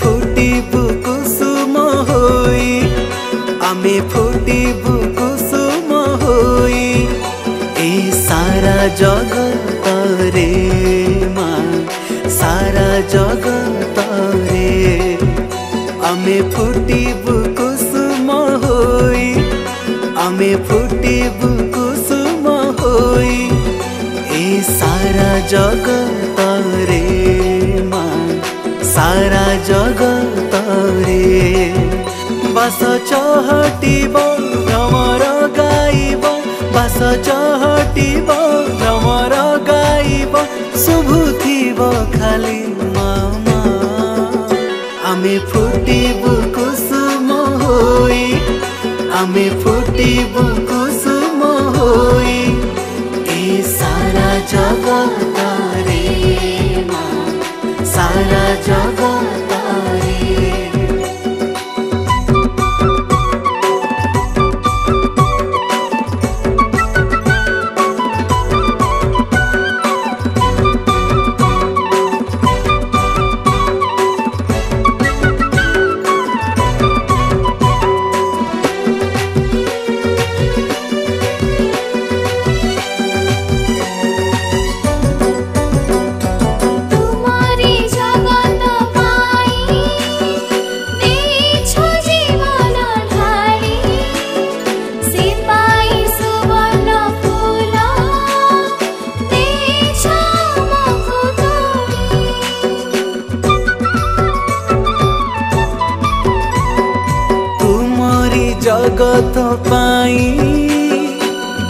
फुटिबु कुसुम होई आमे फुटिबु कुसुम होई ए सारा जगत रे माँ सारा जगत रे आमे फुटिबु कुसुम होई आमे फुटिबु कुसुम होई ए सारा जगत रे माँ सारा जगत रे बास चहटिब भ्रमर गाइब बास चहटिब भ्रमर गाइब शुभुथिब खाली मामा आमे फुटिबु कुसुम होई आमे फुटिबु कुसुम होई ए सारा जगत रे माँ सारा जगत रे जगत पाई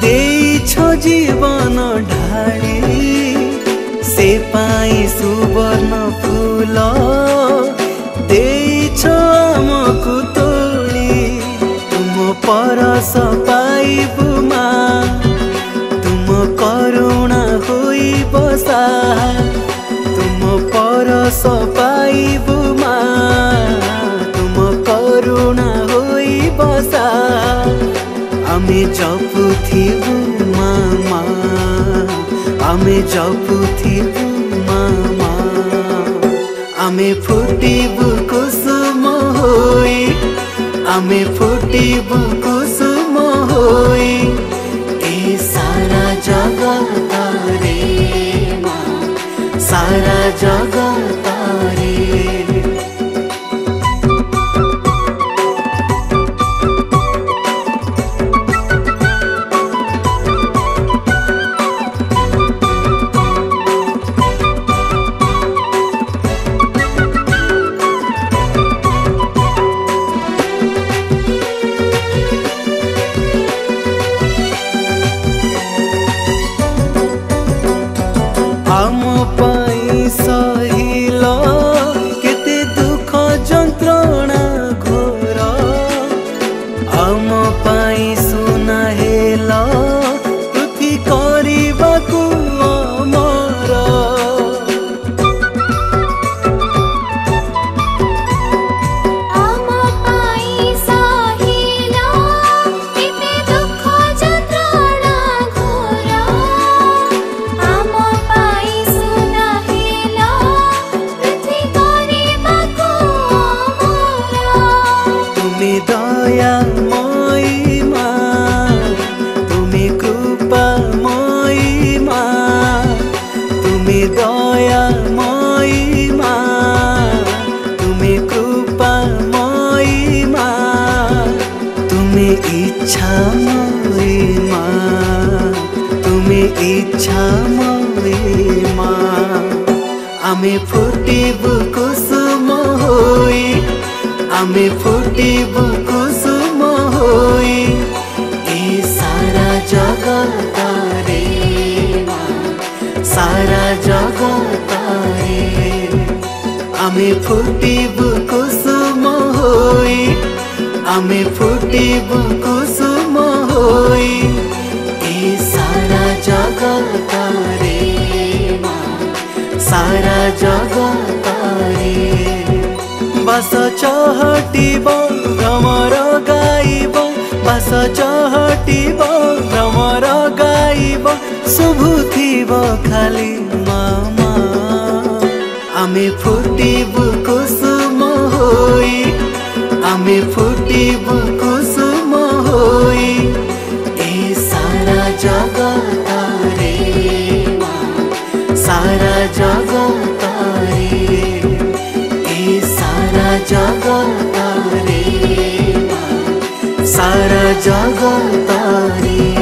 देइछो जीवन ढाली से पाई सुवर्ण फूल देइछो आमकु तोली तुम परस पाइबु माँ तुम करुणा होई बसा तुम परस पाइबु माँ तुम करुणा बसा आमे जपुथिबु मामा आमे जपुथिबु मामा आमे फुटिबु कुसुम होई आमे फुटिबु कुसुम होई ए सारा जगत रे माँ सारा जगत रे आम पाई सहिल केते दुख जंत्रणा घोर आम पाई सुना हेल पृथ्वी करबाकू अमर आम पाई सहिल केते दुख जंत्रणा घोर आम दया मई माँ तुम्हें कृपा मई माँ तुम्हें दया मई माँ तुम्हें कृपा मई माँ तुम्हें इच्छा मई माँ तुम्हें इच्छा मई माँ आमे फुटिबु कुसुम होई आमे फुटिबु कुसुम होई ए सारा जगत रे माँ सारा जगत रे आमे फुटिबु कुसुम होई आमे फुटिबु कुसुम होई ए सारा जगत रे माँ सारा जगत रे बास चहटिब भ्रमर गाइब बास चहटिब भ्रमर गाइब शुभुथिब खाली मामा आमे फुटिबु कुसुम आमे फुटिबु कुसुम होई ए सारा जगतारे माँ, सारा जगतारे ए सारा जगतारे माँ, सारा जगतारे।